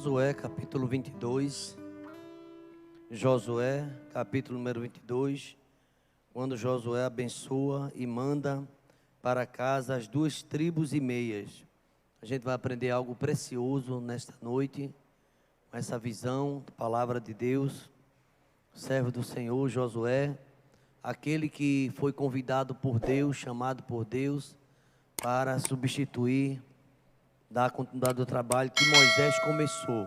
Josué, capítulo 22. Josué, capítulo número 22. Quando Josué abençoa e manda para casa as 2,5 tribos. A gente vai aprender algo precioso nesta noite, com essa visão, palavra de Deus. Servo do Senhor, Josué, aquele que foi convidado por Deus, chamado por Deus, para substituir, dar continuidade do trabalho que Moisés começou.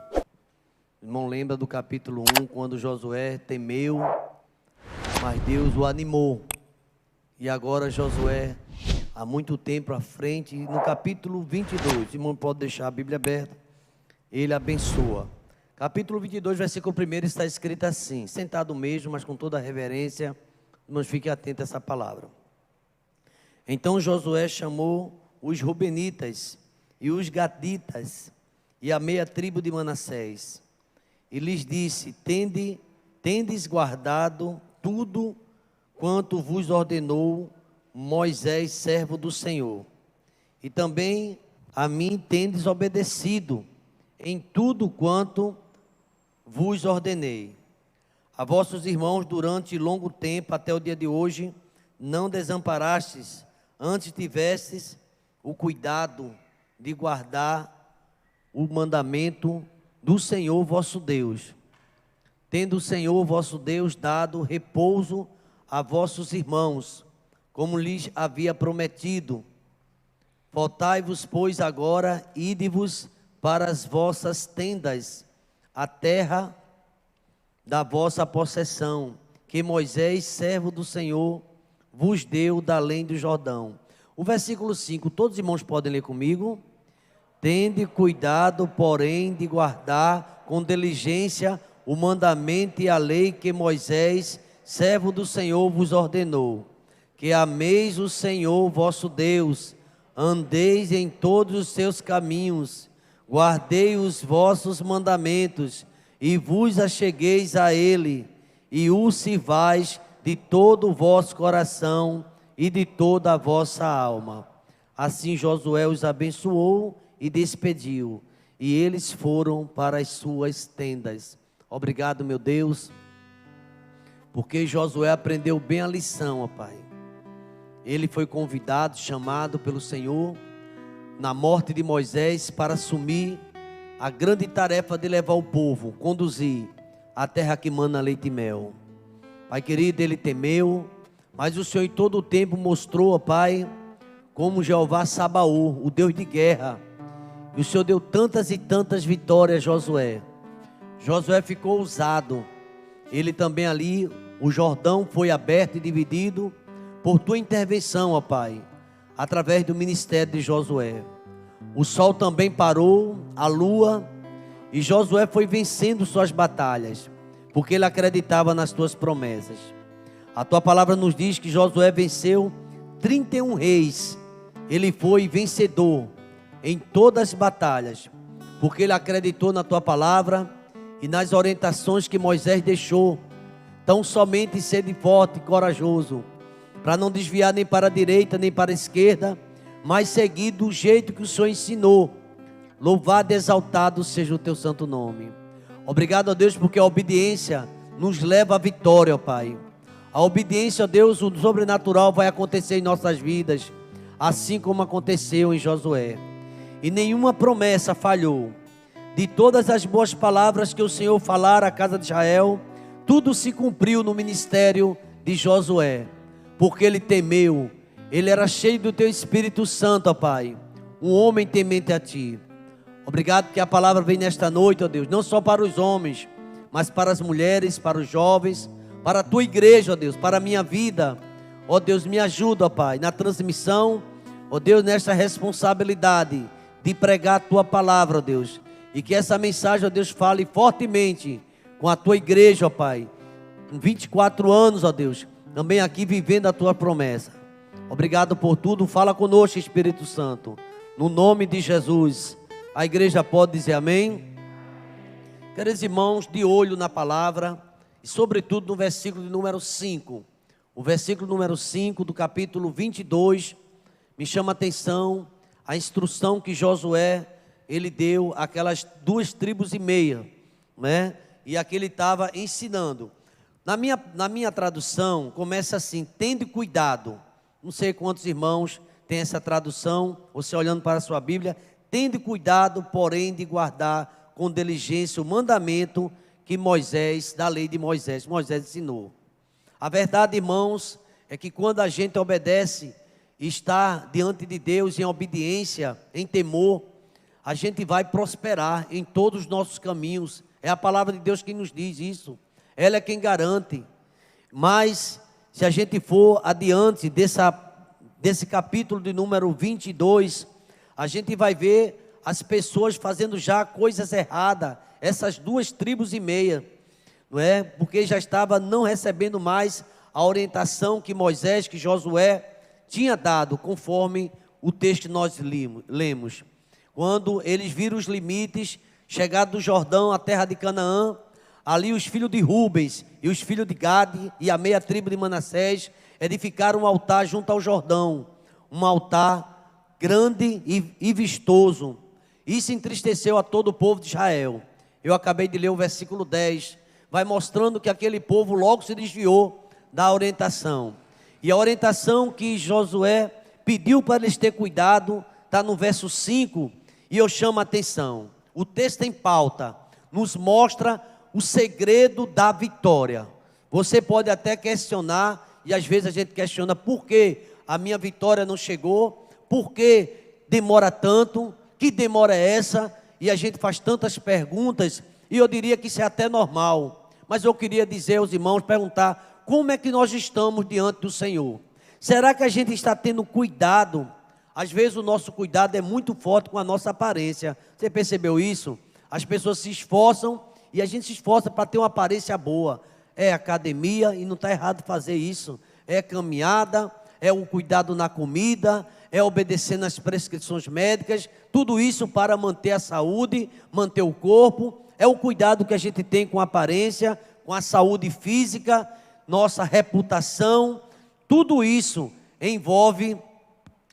O irmão lembra do capítulo 1, quando Josué temeu, mas Deus o animou. E agora Josué, há muito tempo à frente, no capítulo 22, o irmão pode deixar a Bíblia aberta, ele abençoa. Capítulo 22, versículo 1 está escrito assim, sentado mesmo, mas com toda a reverência, irmãos, fiquem atentos a essa palavra. Então Josué chamou os Rubenitas e os Gaditas e a meia tribo de Manassés, e lhes disse: tendes guardado tudo quanto vos ordenou Moisés, servo do Senhor, e também a mim tendes obedecido em tudo quanto vos ordenei. A vossos irmãos durante longo tempo, até o dia de hoje, não desamparastes, antes tivestes o cuidado de guardar o mandamento do Senhor vosso Deus, tendo o Senhor vosso Deus dado repouso a vossos irmãos, como lhes havia prometido. Voltai-vos, pois, agora, ide-vos para as vossas tendas, a terra da vossa possessão, que Moisés, servo do Senhor, vos deu da além do Jordão. O versículo 5, todos os irmãos podem ler comigo. Tende cuidado, porém, de guardar com diligência o mandamento e a lei que Moisés, servo do Senhor, vos ordenou. Que ameis o Senhor vosso Deus, andeis em todos os seus caminhos, guardei os vossos mandamentos, e vos achegueis a Ele, e o sirvais de todo o vosso coração e de toda a vossa alma. Assim Josué os abençoou e despediu, e eles foram para as suas tendas. Obrigado, meu Deus, porque Josué aprendeu bem a lição, ó Pai. Ele foi convidado, chamado pelo Senhor, na morte de Moisés, para assumir a grande tarefa de levar o povo, conduzir a terra que mana leite e mel. Pai querido, ele temeu, mas o Senhor em todo o tempo mostrou, ó Pai, como Jeová Sabaú, o Deus de guerra. E o Senhor deu tantas e tantas vitórias a Josué. Josué ficou ousado. Ele também ali, o Jordão foi aberto e dividido por tua intervenção, ó Pai, através do ministério de Josué. O sol também parou, a lua, e Josué foi vencendo suas batalhas, porque ele acreditava nas tuas promessas. A tua palavra nos diz que Josué venceu 31 reis. Ele foi vencedor em todas as batalhas, porque ele acreditou na tua palavra e nas orientações que Moisés deixou. Tão somente sede forte e corajoso, para não desviar nem para a direita nem para a esquerda, mas seguir do jeito que o Senhor ensinou. Louvado e exaltado seja o teu santo nome. Obrigado a Deus, porque a obediência nos leva à vitória, ó Pai. A obediência, ó Deus, o sobrenatural vai acontecer em nossas vidas, assim como aconteceu em Josué. E nenhuma promessa falhou. De todas as boas palavras que o Senhor falara à casa de Israel, tudo se cumpriu no ministério de Josué, porque ele temeu. Ele era cheio do teu Espírito Santo, ó Pai, um homem temente a ti. Obrigado que a palavra vem nesta noite, ó Deus, não só para os homens, mas para as mulheres, para os jovens, para a tua igreja, ó Deus, para a minha vida. Ó Deus, me ajuda, ó Pai, na transmissão, ó Deus, nesta responsabilidade de pregar a tua palavra, ó Deus, e que essa mensagem, ó Deus, fale fortemente com a tua igreja, ó Pai, com 24 anos, ó Deus, também aqui vivendo a tua promessa. Obrigado por tudo, fala conosco, Espírito Santo, no nome de Jesus. A igreja pode dizer amém? Queridos irmãos, de olho na palavra, e sobretudo no versículo de número 5. O versículo número 5 do capítulo 22, me chama a atenção a instrução que Josué ele deu aquelas 2,5 tribos, né? E aqui ele estava ensinando. Na minha tradução, começa assim: tende cuidado. Não sei quantos irmãos têm essa tradução, você olhando para a sua Bíblia. Tende cuidado, porém, de guardar com diligência o mandamento que Moisés, da lei de Moisés ensinou. A verdade, irmãos, é que quando a gente obedece e está diante de Deus em obediência, em temor, a gente vai prosperar em todos os nossos caminhos. É a palavra de Deus que nos diz isso. Ela é quem garante. Mas, se a gente for adiante desse capítulo de número 22, a gente vai ver as pessoas fazendo já coisas erradas, essas 2,5 tribos, não é? Porque já estava não recebendo mais a orientação que Moisés, que Josué tinha dado, conforme o texto que nós lemos. Quando eles viram os limites, chegado do Jordão, a terra de Canaã, ali os filhos de Rubens e os filhos de Gade e a meia tribo de Manassés edificaram um altar junto ao Jordão, um altar grande e vistoso. Isso entristeceu a todo o povo de Israel. Eu acabei de ler o versículo 10, vai mostrando que aquele povo logo se desviou da orientação. E a orientação que Josué pediu para eles ter cuidado, está no verso 5, e eu chamo a atenção. O texto em pauta nos mostra o segredo da vitória. Você pode até questionar, e às vezes a gente questiona: por que a minha vitória não chegou? Por que demora tanto? Que demora é essa? E a gente faz tantas perguntas, e eu diria que isso é até normal. Mas eu queria dizer aos irmãos, perguntar: como é que nós estamos diante do Senhor? Será que a gente está tendo cuidado? Às vezes o nosso cuidado é muito forte com a nossa aparência. Você percebeu isso? As pessoas se esforçam, e a gente se esforça para ter uma aparência boa. É academia, e não está errado fazer isso. É caminhada, é o cuidado na comida, é obedecer nas prescrições médicas. Tudo isso para manter a saúde, manter o corpo. É o cuidado que a gente tem com a aparência, com a saúde física, nossa reputação. Tudo isso envolve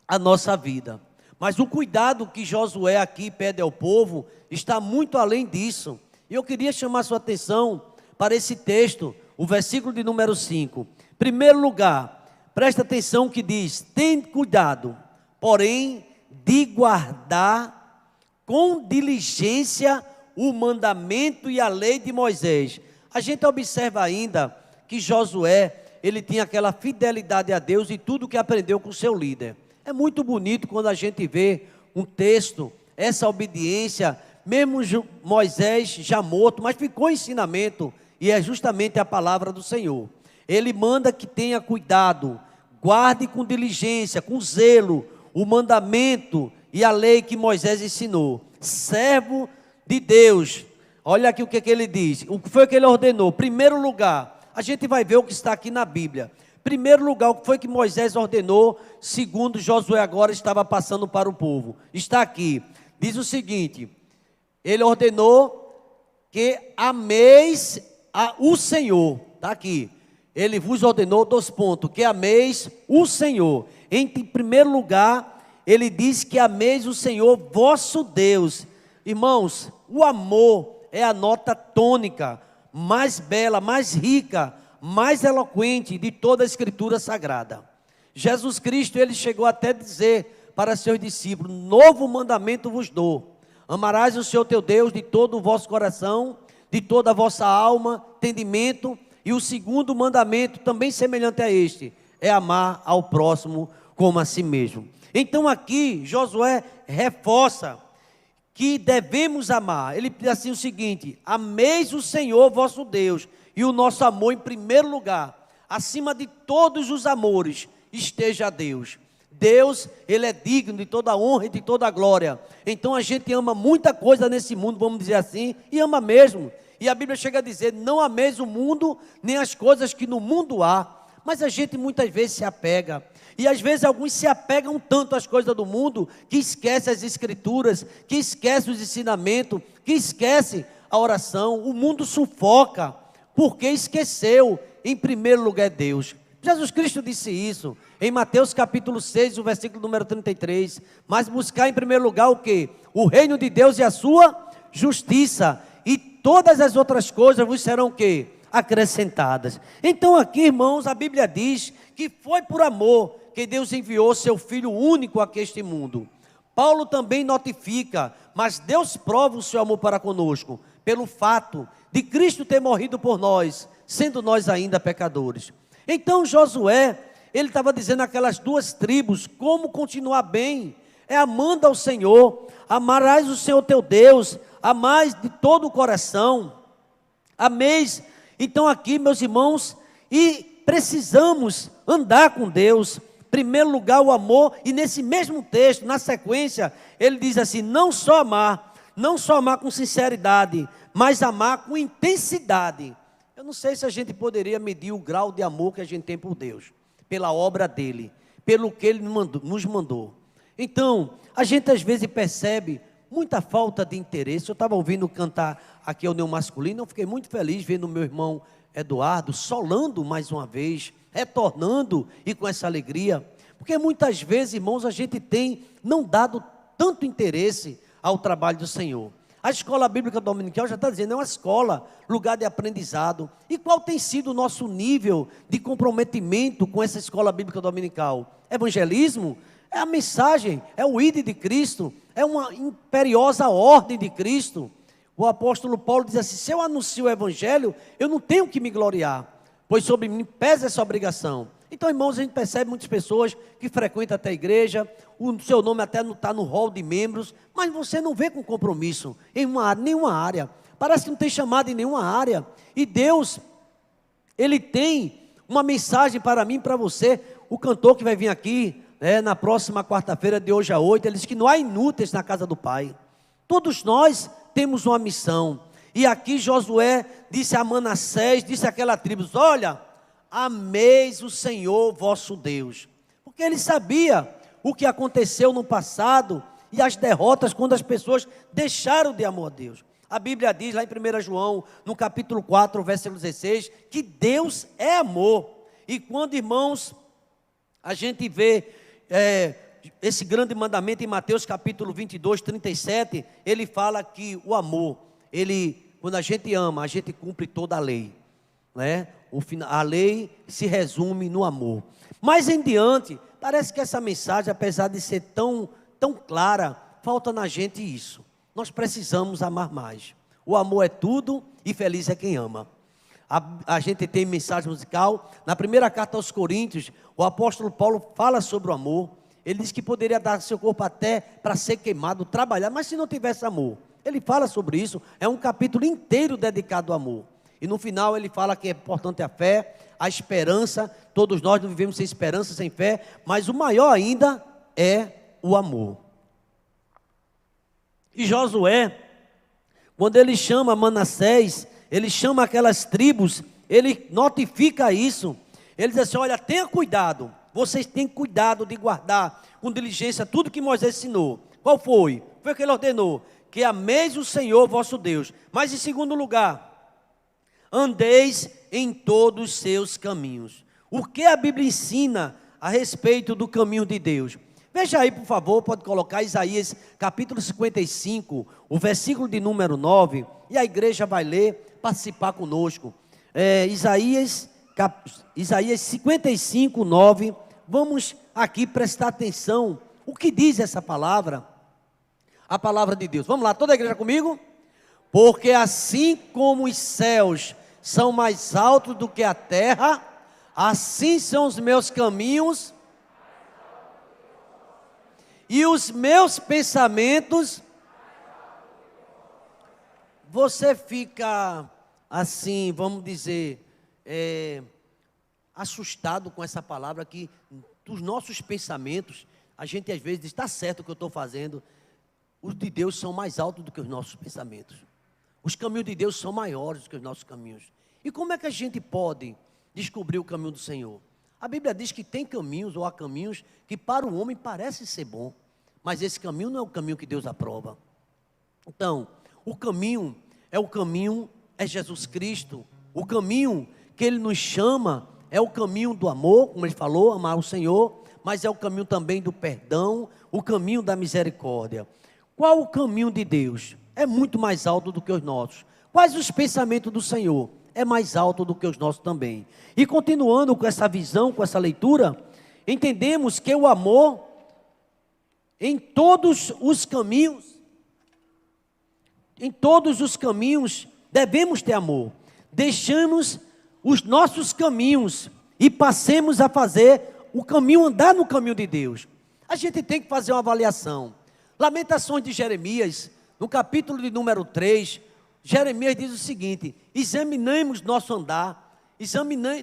a nossa vida. Mas o cuidado que Josué aqui pede ao povo está muito além disso. E eu queria chamar sua atenção para esse texto, o versículo de número 5. Em primeiro lugar, presta atenção que diz: tem cuidado, porém, de guardar com diligência o mandamento e a lei de Moisés. A gente observa ainda que Josué, ele tinha aquela fidelidade a Deus e tudo que aprendeu com seu líder. É muito bonito quando a gente vê um texto, essa obediência, mesmo Moisés já morto, mas ficou ensinamento, e é justamente a palavra do Senhor. Ele manda que tenha cuidado, guarde com diligência, com zelo, o mandamento e a lei que Moisés ensinou. Servo de Deus, olha aqui o que ele diz, o que foi que ele ordenou. Primeiro lugar, a gente vai ver o que está aqui na Bíblia. Primeiro lugar, o que foi que Moisés ordenou, segundo Josué agora estava passando para o povo. Está aqui, diz o seguinte: ele ordenou que ameis o Senhor. Está aqui, ele vos ordenou, que ameis o Senhor. Em primeiro lugar, ele diz que ameis o Senhor vosso Deus. Irmãos, o amor é a nota tônica mais bela, mais rica, mais eloquente de toda a Escritura Sagrada. Jesus Cristo, ele chegou até a dizer para seus discípulos: novo mandamento vos dou, amarás o Senhor teu Deus de todo o vosso coração, de toda a vossa alma, entendimento. E o segundo mandamento, também semelhante a este, é amar ao próximo como a si mesmo. Então aqui Josué reforça que devemos amar. Ele diz assim o seguinte: ameis o Senhor vosso Deus. E o nosso amor, em primeiro lugar, acima de todos os amores, esteja a Deus. Deus, ele é digno de toda a honra e de toda a glória. Então a gente ama muita coisa nesse mundo, vamos dizer assim, e ama mesmo. E a Bíblia chega a dizer: não ameis o mundo, nem as coisas que no mundo há. Mas a gente muitas vezes se apega. E às vezes alguns se apegam tanto às coisas do mundo, que esquece as Escrituras, que esquece os ensinamentos, que esquece a oração. O mundo sufoca, porque esqueceu, em primeiro lugar, Deus. Jesus Cristo disse isso em Mateus capítulo 6, o versículo número 33. Mas buscar em primeiro lugar o quê? O reino de Deus e a sua justiça. E todas as outras coisas vos serão o quê? Acrescentadas. Então aqui, irmãos, a Bíblia diz que foi por amor que Deus enviou seu Filho único a este mundo. Paulo também notifica, mas Deus prova o seu amor para conosco, pelo fato de Cristo ter morrido por nós, sendo nós ainda pecadores. Então Josué, ele estava dizendo àquelas duas tribos, como continuar bem, é amando ao Senhor, amarás o Senhor teu Deus, amais de todo o coração, ameis. Então aqui, meus irmãos, e precisamos andar com Deus. Em primeiro lugar, o amor, e nesse mesmo texto, na sequência, ele diz assim: não só amar com sinceridade, mas amar com intensidade. Eu não sei se a gente poderia medir o grau de amor que a gente tem por Deus, pela obra dele, pelo que ele nos mandou. Então, a gente às vezes percebe muita falta de interesse. Eu estava ouvindo cantar aqui ao Neo Masculino, eu fiquei muito feliz vendo o meu irmão Eduardo solando mais uma vez, retornando e com essa alegria, porque muitas vezes, irmãos, a gente tem não dado tanto interesse ao trabalho do Senhor. A escola bíblica dominical já está dizendo, é uma escola, lugar de aprendizado. E qual tem sido o nosso nível de comprometimento com essa escola bíblica dominical? Evangelismo? É a mensagem, é o ID de Cristo, é uma imperiosa ordem de Cristo. O apóstolo Paulo diz assim: se eu anuncio o evangelho, eu não tenho que me gloriar, pois sobre mim pesa essa obrigação. Então, irmãos, a gente percebe muitas pessoas que frequentam até a igreja, o seu nome até não está no hall de membros, mas você não vê com compromisso em nenhuma área, parece que não tem chamado em nenhuma área. E Deus, Ele tem uma mensagem para mim e para você. O cantor que vai vir aqui, na próxima quarta-feira, de hoje a 8, ele diz que não há inúteis na casa do Pai. Todos nós temos uma missão. E aqui Josué disse a Manassés, disse àquela tribo: olha, ameis o Senhor vosso Deus. Porque ele sabia o que aconteceu no passado e as derrotas quando as pessoas deixaram de amor a Deus. A Bíblia diz lá em 1 João, no capítulo 4, versículo 16, que Deus é amor. E quando, irmãos, a gente vê esse grande mandamento em Mateus capítulo 22, 37, ele fala que o amor, quando a gente ama, a gente cumpre toda a lei, né? A lei se resume no amor. Mais em diante, parece que essa mensagem, apesar de ser tão clara, falta na gente isso. Nós precisamos amar mais. O amor é tudo e feliz é quem ama. A gente tem mensagem musical. Na primeira carta aos Coríntios, o apóstolo Paulo fala sobre o amor. Ele diz que poderia dar seu corpo até para ser queimado, trabalhar, mas se não tivesse amor. Ele fala sobre isso, é um capítulo inteiro dedicado ao amor. E no final ele fala que é importante a fé, a esperança. Todos nós não vivemos sem esperança, sem fé, mas o maior ainda é o amor. E Josué, quando ele chama Manassés, ele chama aquelas tribos, ele notifica isso. Ele diz assim: olha, tenha cuidado, vocês têm cuidado de guardar com diligência tudo que Moisés ensinou. Qual foi? Foi o que ele ordenou: que ameis o Senhor vosso Deus. Mas em segundo lugar, andeis em todos os seus caminhos. O que a Bíblia ensina a respeito do caminho de Deus? Veja aí, por favor, pode colocar Isaías capítulo 55, o versículo de número 9, e a igreja vai ler, participar conosco. Isaías 55, 9, vamos aqui prestar atenção, o que diz essa palavra? A palavra de Deus. Vamos lá, toda a igreja comigo? Porque assim como os céus são mais altos do que a terra, assim são os meus caminhos e os meus pensamentos. Você fica assim, vamos dizer, assustado com essa palavra que dos nossos pensamentos, a gente às vezes diz: está certo o que eu estou fazendo. Os de Deus são mais altos do que os nossos pensamentos. Os caminhos de Deus são maiores do que os nossos caminhos. E como é que a gente pode descobrir o caminho do Senhor? A Bíblia diz que tem caminhos, ou há caminhos, que para o homem parece ser bom, mas esse caminho não é o caminho que Deus aprova. Então, o caminho é Jesus Cristo. O caminho que Ele nos chama é o caminho do amor, como ele falou, amar o Senhor, mas é o caminho também do perdão, o caminho da misericórdia. Qual o caminho de Deus? É muito mais alto do que os nossos. Quais os pensamentos do Senhor? É mais alto do que os nossos também. E continuando com essa visão, com essa leitura, entendemos que o amor, em todos os caminhos, devemos ter amor. Deixamos os nossos caminhos e passemos a fazer o caminho, andar no caminho de Deus. A gente tem que fazer uma avaliação. Lamentações de Jeremias, no capítulo de número 3, Jeremias diz o seguinte: examinemos nosso andar,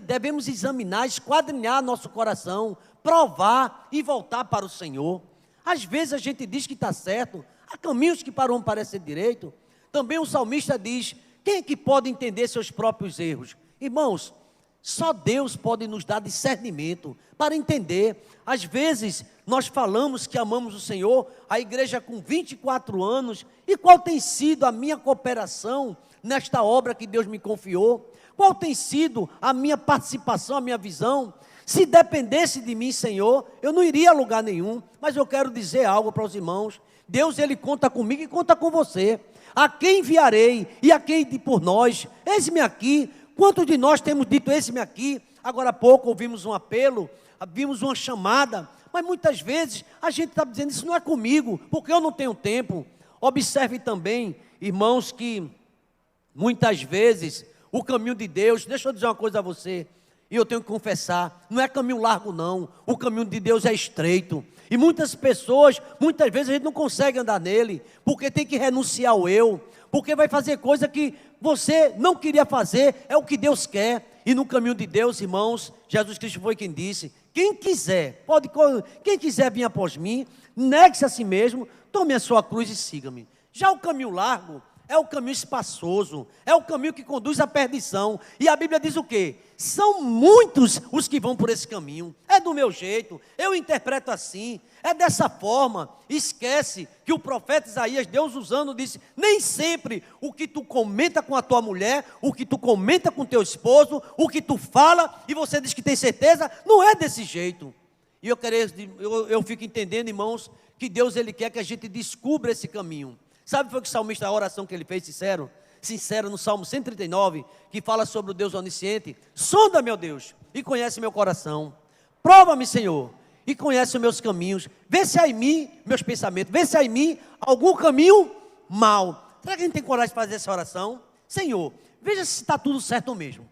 devemos examinar, esquadrinhar nosso coração, provar e voltar para o Senhor. Às vezes a gente diz que está certo, há caminhos que para um parecem direito. Também o salmista diz: quem é que pode entender seus próprios erros? Irmãos, só Deus pode nos dar discernimento para entender. Às vezes nós falamos que amamos o Senhor, a igreja com 24 anos, e qual tem sido a minha cooperação nesta obra que Deus me confiou? Qual tem sido a minha participação, a minha visão? Se dependesse de mim, Senhor, eu não iria a lugar nenhum. Mas eu quero dizer algo para os irmãos: Deus, Ele conta comigo e conta com você. A quem enviarei e a quem ir por nós? Eis-me aqui. Quantos de nós temos dito eis-me aqui? Agora há pouco ouvimos um apelo, vimos uma chamada, mas muitas vezes a gente está dizendo: isso não é comigo, porque eu não tenho tempo. Observe também, irmãos, que muitas vezes o caminho de Deus, deixa eu dizer uma coisa a você, e eu tenho que confessar, não é caminho largo não, o caminho de Deus é estreito. E muitas pessoas, muitas vezes a gente não consegue andar nele, porque tem que renunciar ao eu, porque vai fazer coisa que você não queria fazer, é o que Deus quer. E no caminho de Deus, irmãos, Jesus Cristo foi quem disse: quem quiser vir após mim, negue-se a si mesmo, tome a sua cruz e siga-me. Já o caminho largo é o caminho espaçoso, é o caminho que conduz à perdição. E a Bíblia diz o quê? São muitos os que vão por esse caminho. É do meu jeito, eu interpreto assim, é dessa forma. Esquece que o profeta Isaías, Deus usando, disse: nem sempre o que tu comenta com a tua mulher, o que tu comenta com teu esposo, o que tu fala e você diz que tem certeza, não é desse jeito. E eu fico entendendo, irmãos, que Deus, Ele quer que a gente descubra esse caminho. Sabe foi que o salmista, a oração que ele fez, sincero, no Salmo 139, que fala sobre o Deus onisciente: sonda, meu Deus, e conhece meu coração, prova-me, Senhor, e conhece os meus caminhos, vê se há em mim meus pensamentos, vê se há em mim algum caminho mau. Será que a gente tem coragem de fazer essa oração? Senhor, veja se está tudo certo mesmo,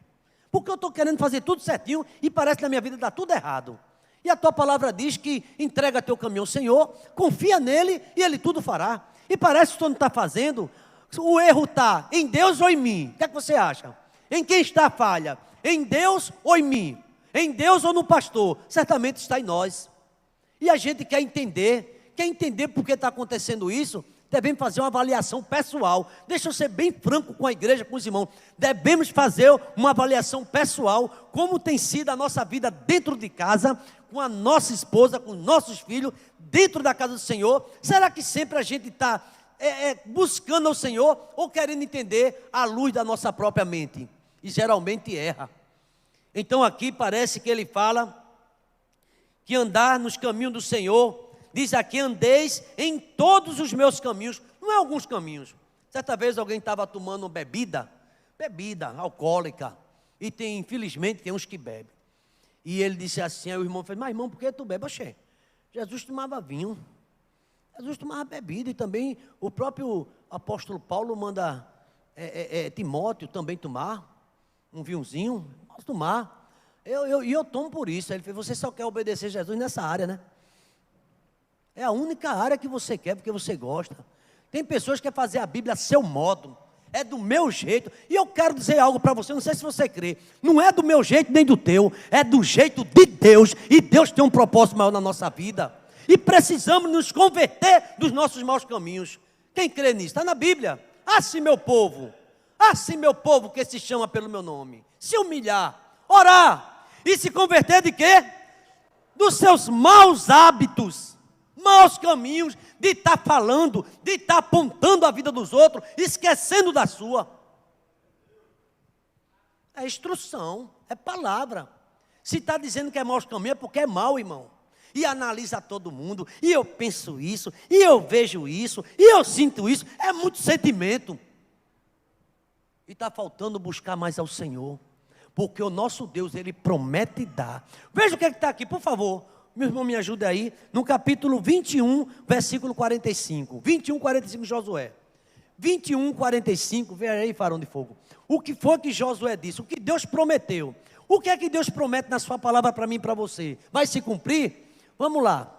porque eu estou querendo fazer tudo certinho e parece que na minha vida está tudo errado. E a tua palavra diz que entrega teu caminho ao Senhor, confia nele e ele tudo fará. E parece que tu não está fazendo. O erro está em Deus ou em mim? O que é que você acha? Em quem está a falha? Em Deus ou em mim? Em Deus ou no pastor? Certamente está em nós. E a gente quer entender por que está acontecendo isso. Devemos fazer uma avaliação pessoal. Deixa eu ser bem franco com a igreja, com os irmãos. Devemos fazer uma avaliação pessoal, como tem sido a nossa vida dentro de casa, com a nossa esposa, com os nossos filhos, dentro da casa do Senhor. Será que sempre a gente está buscando ao Senhor ou querendo entender à luz da nossa própria mente? E geralmente erra. Então aqui parece que ele fala que andar nos caminhos do Senhor, diz aqui: andeis em todos os meus caminhos. Não é alguns caminhos. Certa vez alguém estava tomando bebida alcoólica, e infelizmente tem uns que bebem. E ele disse assim, aí o irmão falou: mas irmão, por que tu bebe? Oxê, Jesus tomava vinho, Jesus tomava bebida, e também o próprio apóstolo Paulo manda Timóteo também tomar um vinhozinho, posso tomar, eu tomo por isso. Aí ele falou: você só quer obedecer Jesus nessa área, né? É a única área que você quer, porque você gosta. Tem pessoas que querem fazer a Bíblia a seu modo, é do meu jeito. E eu quero dizer algo para você, não sei se você crê, não é do meu jeito nem do teu, é do jeito de Deus. E Deus tem um propósito maior na nossa vida, e precisamos nos converter dos nossos maus caminhos. Quem crê nisso? Está na Bíblia. Assim meu povo que se chama pelo meu nome, se humilhar, orar e se converter de quê? Dos seus maus hábitos, maus caminhos, de estar falando, de estar apontando a vida dos outros, esquecendo da sua. É instrução, é palavra. Se está dizendo que é mau caminho, é porque é mau, irmão. E analisa todo mundo, e eu penso isso, e eu vejo isso, e eu sinto isso. É muito sentimento. E está faltando buscar mais ao Senhor. Porque o nosso Deus, Ele promete dar. Veja o que está aqui, por favor. Meu irmão, me ajuda aí. No capítulo 21, versículo 45. 21, 45, Josué. 21, 45, veja aí, farão de fogo. O que foi que Josué disse? O que Deus prometeu? O que é que Deus promete na sua palavra para mim e para você? Vai se cumprir? Vamos lá.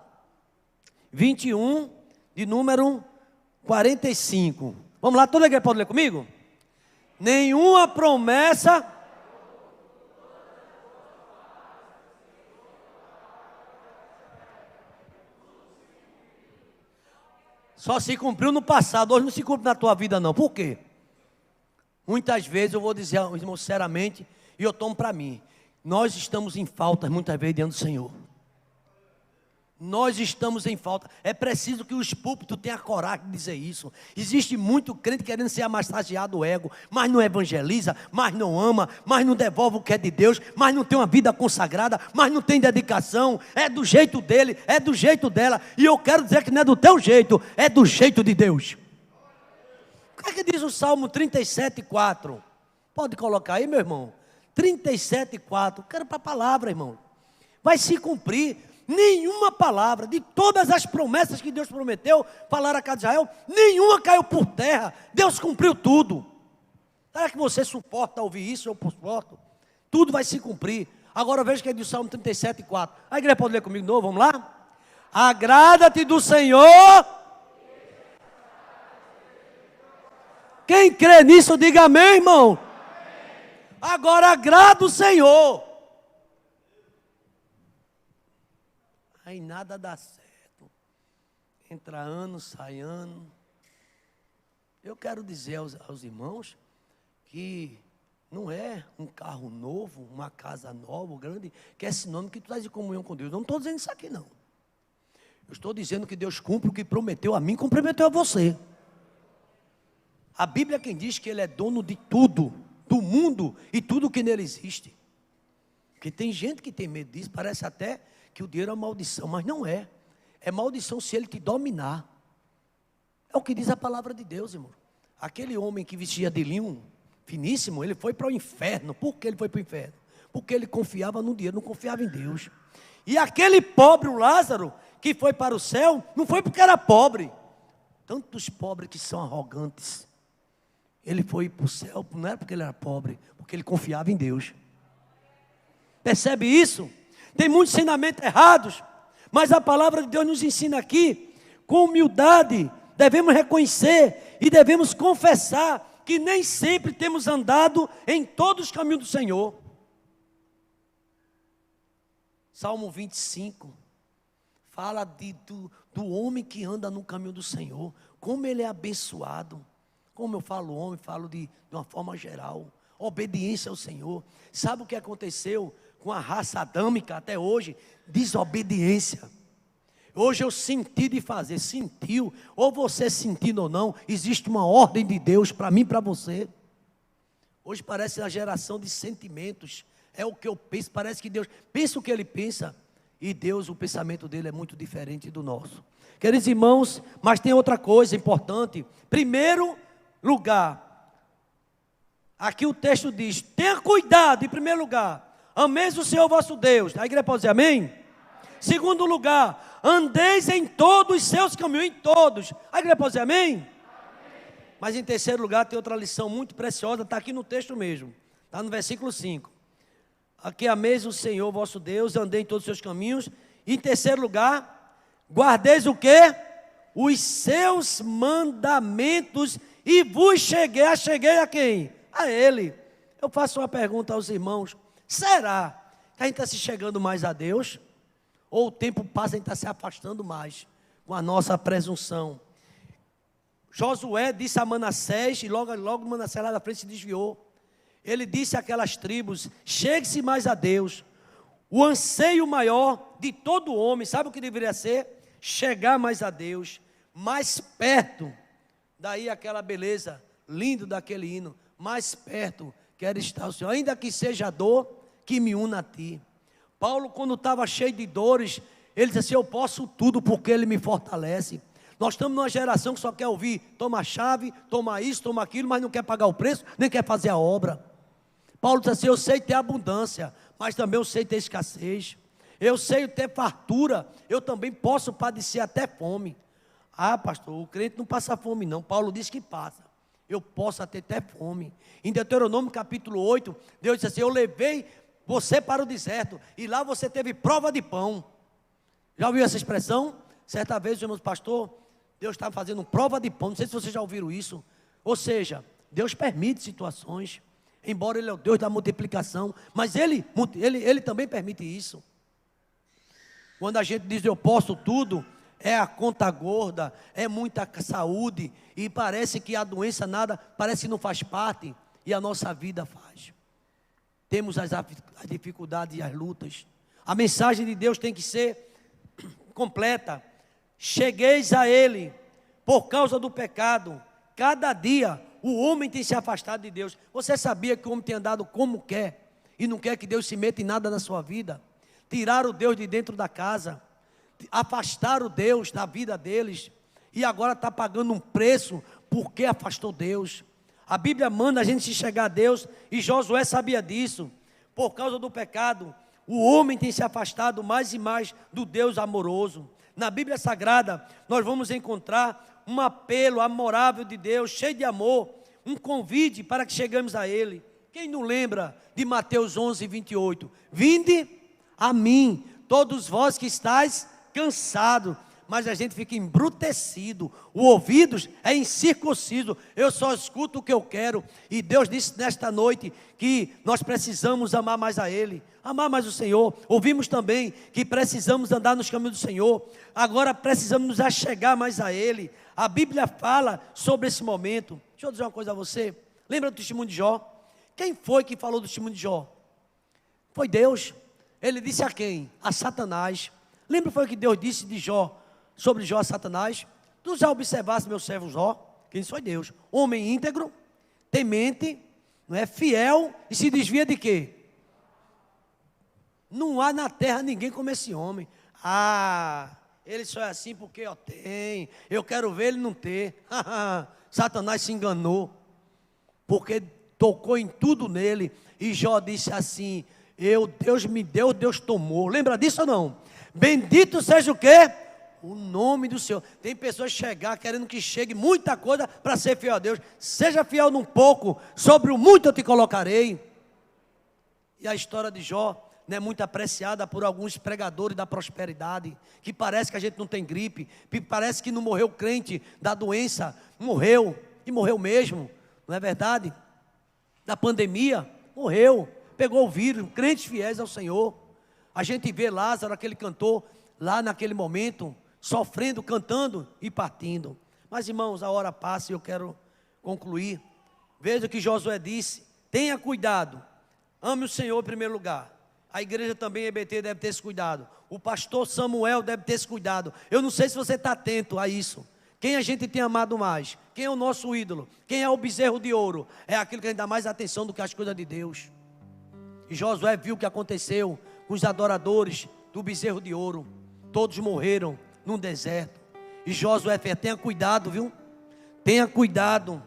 21, de número 45. Vamos lá, toda a igreja pode ler comigo? Nenhuma promessa... Só se cumpriu no passado, hoje não se cumpre na tua vida não. Por quê? Muitas vezes eu vou dizer, irmão, sinceramente, e eu tomo para mim. Nós estamos em falta muitas vezes diante do Senhor. Nós estamos em falta. É preciso que os púlpitos tenham coragem de dizer isso. Existe muito crente querendo ser amassageado o ego, mas não evangeliza, mas não ama, mas não devolve o que é de Deus, mas não tem uma vida consagrada, mas não tem dedicação. É do jeito dele, é do jeito dela. E eu quero dizer que não é do teu jeito, é do jeito de Deus. O que é que diz o Salmo 37:4? Pode colocar aí, meu irmão. 37:4. Quero para a palavra, irmão. Vai se cumprir. Nenhuma palavra, de todas as promessas que Deus prometeu, falar a casa de Israel, nenhuma caiu por terra. Deus cumpriu tudo. Será que você suporta ouvir isso? Eu suporto. Tudo vai se cumprir. Agora veja que é do Salmo 37:4. A igreja pode ler comigo de novo, vamos lá? Agrada-te do Senhor. Quem crê nisso, diga amém, irmão. Agora agrada o Senhor. Aí nada dá certo. Entra ano, sai ano. Eu quero dizer aos irmãos que não é um carro novo, uma casa nova, grande, que é sinônimo que tu estás em comunhão com Deus. Não estou dizendo isso aqui não. Eu estou dizendo que Deus cumpre o que prometeu a mim, prometeu a você. A Bíblia é quem diz que Ele é dono de tudo, do mundo e tudo que nele existe. Porque tem gente que tem medo disso, parece até que o dinheiro é uma maldição, mas não é. É maldição se ele te dominar. É o que diz a palavra de Deus, irmão. Aquele homem que vestia de linho finíssimo, ele foi para o inferno. Por que ele foi para o inferno? Porque ele confiava no dinheiro, não confiava em Deus. E aquele pobre, o Lázaro, que foi para o céu, não foi porque era pobre. Tantos pobres que são arrogantes. Ele foi para o céu, não era porque ele era pobre, porque ele confiava em Deus. Percebe isso? Tem muitos ensinamentos errados, mas a palavra de Deus nos ensina aqui, com humildade, devemos reconhecer e devemos confessar que nem sempre temos andado em todos os caminhos do Senhor. Salmo 25, fala do homem que anda no caminho do Senhor, como ele é abençoado. Como eu falo homem, falo de uma forma geral, obediência ao Senhor. Sabe o que aconteceu com a raça adâmica até hoje? Desobediência. Hoje eu senti de fazer, sentiu, ou você sentindo ou não, existe uma ordem de Deus para mim e para você. Hoje parece a geração de sentimentos, é o que eu penso, parece que Deus pensa o que Ele pensa, e Deus, o pensamento dele é muito diferente do nosso. Queridos irmãos, mas tem outra coisa importante. Primeiro lugar, aqui o texto diz, tenha cuidado, em primeiro lugar, ameis o Senhor vosso Deus. A igreja pode dizer amém? Segundo lugar, andeis em todos os seus caminhos, em todos. A igreja pode dizer amém? Mas em terceiro lugar, tem outra lição muito preciosa, está aqui no texto mesmo, está no versículo 5. Aqui ameis o Senhor vosso Deus, andei em todos os seus caminhos. E em terceiro lugar, guardeis o quê? Os seus mandamentos, e vos cheguei a quem? A Ele. Eu faço uma pergunta aos irmãos, será que a gente está se chegando mais a Deus? Ou o tempo passa e a gente está se afastando mais com a nossa presunção? Josué disse a Manassés, e logo Manassés lá na frente se desviou. Ele disse àquelas tribos, chegue-se mais a Deus. O anseio maior de todo homem, sabe o que deveria ser? Chegar mais a Deus, mais perto. Daí aquela beleza, lindo daquele hino, mais perto quero estar o Senhor. Ainda que seja dor, que me una a Ti. Paulo, quando estava cheio de dores, ele disse assim: eu posso tudo porque Ele me fortalece. Nós estamos numa geração que só quer ouvir: toma a chave, toma isso, toma aquilo, mas não quer pagar o preço, nem quer fazer a obra. Paulo disse assim: eu sei ter abundância, mas também eu sei ter escassez. Eu sei ter fartura, eu também posso padecer até fome. Ah, pastor, o crente não passa fome não. Paulo diz que passa. Eu posso ter até fome. Em Deuteronômio capítulo 8, Deus disse assim: eu levei você para o deserto, e lá você teve prova de pão. Já ouviu essa expressão? Certa vez, irmãos, pastor, Deus estava fazendo prova de pão. Não sei se vocês já ouviram isso. Ou seja, Deus permite situações, embora Ele é o Deus da multiplicação, mas Ele também permite isso. Quando a gente diz eu posso tudo, é a conta gorda, é muita saúde, e parece que a doença nada, parece que não faz parte, e a nossa vida faz. Temos as dificuldades e as lutas. A mensagem de Deus tem que ser completa. Chegueis a Ele por causa do pecado. Cada dia o homem tem se afastado de Deus. Você sabia que o homem tem andado como quer e não quer que Deus se meta em nada na sua vida? Tirar o Deus de dentro da casa, afastar o Deus da vida deles, e agora está pagando um preço porque afastou Deus. A Bíblia manda a gente se chegar a Deus, e Josué sabia disso. Por causa do pecado, o homem tem se afastado mais e mais do Deus amoroso. Na Bíblia Sagrada, nós vamos encontrar um apelo amorável de Deus, cheio de amor, um convite para que chegamos a Ele. Quem não lembra de Mateus 11, 28? Vinde a mim, todos vós que estáis cansados, mas a gente fica embrutecido, o ouvido é incircunciso, eu só escuto o que eu quero. E Deus disse nesta noite que nós precisamos amar mais a Ele, amar mais o Senhor. Ouvimos também que precisamos andar nos caminhos do Senhor, agora precisamos nos achegar mais a Ele. A Bíblia fala sobre esse momento. Deixa eu dizer uma coisa a você, lembra do testemunho de Jó? Quem foi que falou do testemunho de Jó? Foi Deus. Ele disse a quem? A Satanás. Lembra foi o que Deus disse de Jó, sobre Jó a Satanás? Tu já observaste meu servo Jó? Quem foi Deus? Homem íntegro, temente, não é, fiel, e se desvia de quê? Não há na terra ninguém como esse homem. Ah, ele só é assim porque tem. Eu quero ver ele não ter. Satanás se enganou, porque tocou em tudo nele. E Jó disse assim: Deus me deu, Deus tomou. Lembra disso ou não? Bendito seja o quê? O nome do Senhor. Tem pessoas chegar querendo que chegue muita coisa para ser fiel a Deus. Seja fiel num pouco, sobre o muito eu te colocarei. E a história de Jó não é muito apreciada por alguns pregadores da prosperidade, que parece que a gente não tem gripe, que parece que não morreu crente da doença. Morreu, e morreu mesmo, não é verdade? Da pandemia, morreu, pegou o vírus, crentes fiéis ao Senhor. A gente vê Lázaro, aquele cantor, lá naquele momento, sofrendo, cantando e partindo. Mas irmãos, a hora passa e eu quero concluir. Veja o que Josué disse: tenha cuidado, ame o Senhor em primeiro lugar. A igreja também, EBT, deve ter esse cuidado. O pastor Samuel deve ter esse cuidado. Eu não sei se você está atento a isso. Quem a gente tem amado mais? Quem é o nosso ídolo? Quem é o bezerro de ouro? É aquilo que a gente dá mais atenção do que as coisas de Deus. E Josué viu o que aconteceu com os adoradores do bezerro de ouro. Todos morreram num deserto. E Josué fez: tenha cuidado, viu? Tenha cuidado.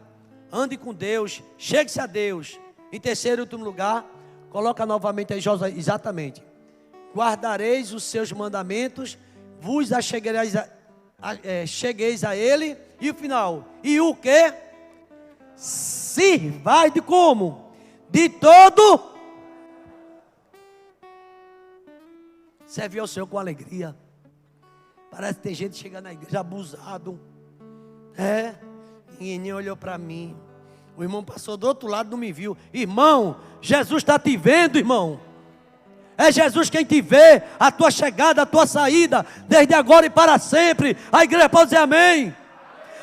Ande com Deus. Chegue-se a Deus. Em terceiro e último lugar, coloca novamente aí Josué, exatamente. Guardareis os seus mandamentos, vos chegueis a Ele. E o final, e o que? Sirvai de como? De todo. Serve ao Senhor com alegria. Parece que tem gente chegando na igreja abusado. Ninguém olhou para mim. O irmão passou do outro lado, não me viu. Irmão, Jesus está te vendo, irmão. É Jesus quem te vê, a tua chegada, a tua saída, desde agora e para sempre. A igreja pode dizer amém.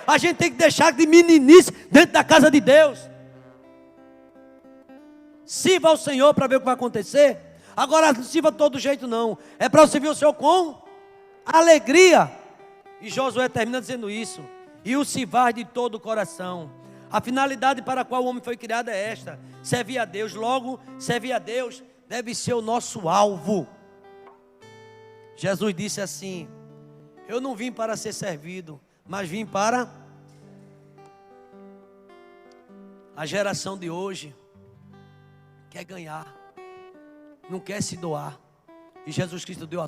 A gente tem que deixar de meninice dentro da casa de Deus. Sirva ao Senhor para ver o que vai acontecer. Agora não sirva de todo jeito não. É para servir o Senhor com alegria. E Josué termina dizendo isso: e o sirvar de todo o coração. A finalidade para a qual o homem foi criado é esta: servir a Deus. Logo, servir a Deus deve ser o nosso alvo. Jesus disse assim: eu não vim para ser servido, mas vim para... A geração de hoje quer ganhar, não quer se doar. E Jesus Cristo deu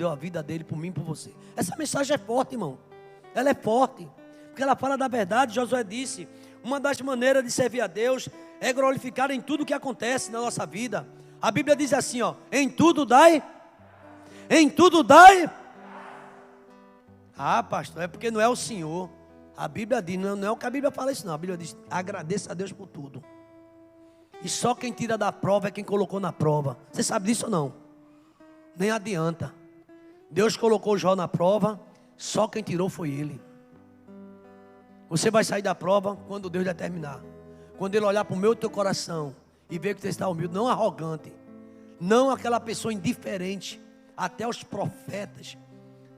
a vida dele por mim e por você. Essa mensagem é forte, irmão. Ela é forte, porque ela fala da verdade. Josué disse: uma das maneiras de servir a Deus é glorificar em tudo que acontece na nossa vida. A Bíblia diz assim, ó: em tudo dai. Em tudo dai. Ah, pastor, é porque não é o Senhor. A Bíblia diz, não é o que a Bíblia fala isso não. A Bíblia diz: agradeça a Deus por tudo. E só quem tira da prova é quem colocou na prova. Você sabe disso ou não? Nem adianta. Deus colocou Jó na prova, só quem tirou foi ele. Você vai sair da prova quando Deus determinar. Quando Ele olhar para o meu e teu coração e ver que você está humilde, não arrogante, não aquela pessoa indiferente. Até os profetas,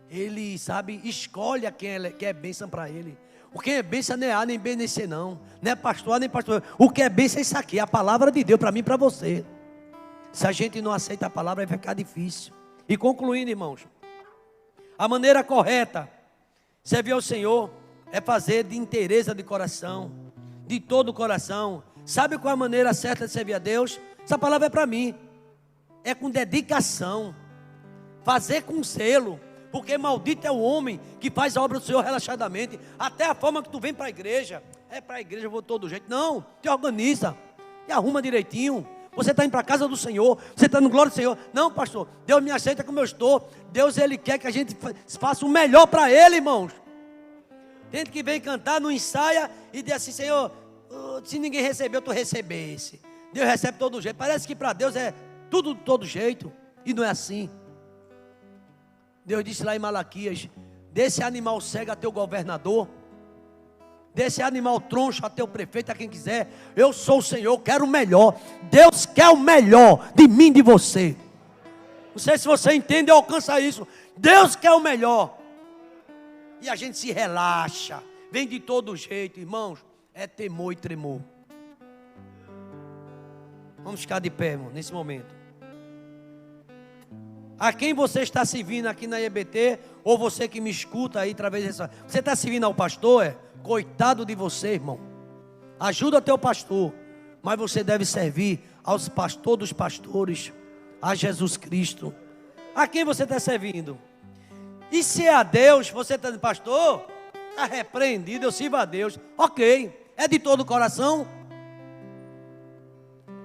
Ele, sabe, escolhe a quem é bênção para Ele. O que é bênção não é A nem B nem C não. Não é pastor A nem pastor. O que é bênção é isso aqui, a palavra de Deus para mim e para você. Se a gente não aceita a palavra, vai ficar difícil. E concluindo, irmãos, a maneira correta de servir ao Senhor é fazer de inteireza de coração, de todo o coração. Sabe qual é a maneira certa de servir a Deus? Essa palavra é para mim. É com dedicação. Fazer com zelo. Porque maldito é o homem que faz a obra do Senhor relaxadamente. Até a forma que tu vem para a igreja. É para a igreja, eu vou todo jeito. Não, te organiza. Te arruma direitinho. Você está indo para a casa do Senhor. Você está no glória do Senhor. Não, pastor, Deus me aceita como eu estou. Deus, Ele quer que a gente faça o melhor para Ele, irmãos. Tem gente que vem cantar, não ensaia e diz assim: Senhor, se ninguém recebeu, tu recebesse. Deus recebe todo jeito. Parece que para Deus é tudo de todo jeito. E não é assim. Deus disse lá em Malaquias: desse animal cego a teu governador, desse animal troncho a teu prefeito, a quem quiser. Eu sou o Senhor, quero o melhor. Deus quer o melhor de mim e de você. Não sei se você entende ou alcança isso. Deus quer o melhor. E a gente se relaxa, vem de todo jeito, irmãos. É temor e tremor. Vamos ficar de pé, irmão, nesse momento. A quem você está servindo aqui na EBT, ou você que me escuta aí através dessa... Você está servindo ao pastor? Coitado de você, irmão. Ajuda teu pastor. Mas você deve servir aos pastores dos pastores, a Jesus Cristo. A quem você está servindo? E se é a Deus, você está dizendo: pastor, está repreendido, eu sirvo a Deus. Ok, é de todo o coração?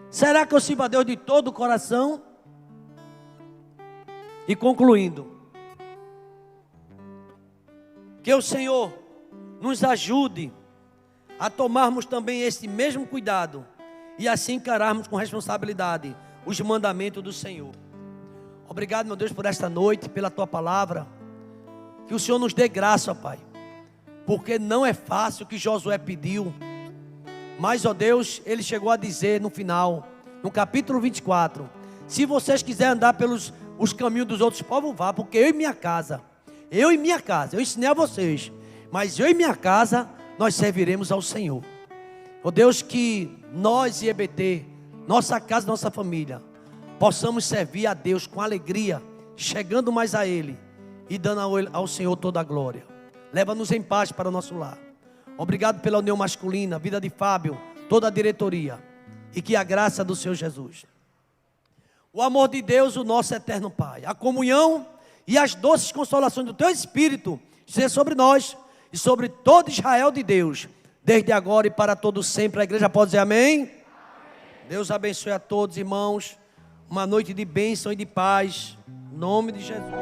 Será que eu sirvo a Deus de todo o coração? E concluindo, que o Senhor nos ajude a tomarmos também esse mesmo cuidado e assim encararmos com responsabilidade os mandamentos do Senhor. Obrigado, meu Deus, por esta noite, pela Tua palavra. Que o Senhor nos dê graça, ó Pai, porque não é fácil o que Josué pediu. Mas, ó Deus, ele chegou a dizer no final, no capítulo 24: se vocês quiserem andar pelos os caminhos dos outros povos, vá, porque eu e minha casa, eu ensinei a vocês, mas eu e minha casa, nós serviremos ao Senhor. Ó Deus, que nós e EBT, nossa casa, nossa família, possamos servir a Deus com alegria, chegando mais a Ele e dando ao Senhor toda a glória. Leva-nos em paz para o nosso lar. Obrigado pela união masculina, vida de Fábio, toda a diretoria, e que a graça do Senhor Jesus, o amor de Deus, o nosso eterno Pai, a comunhão e as doces consolações do Teu Espírito seja sobre nós e sobre todo Israel de Deus, desde agora e para todo sempre. A igreja pode dizer amém? Amém. Deus abençoe a todos, irmãos. Uma noite de bênção e de paz, em nome de Jesus.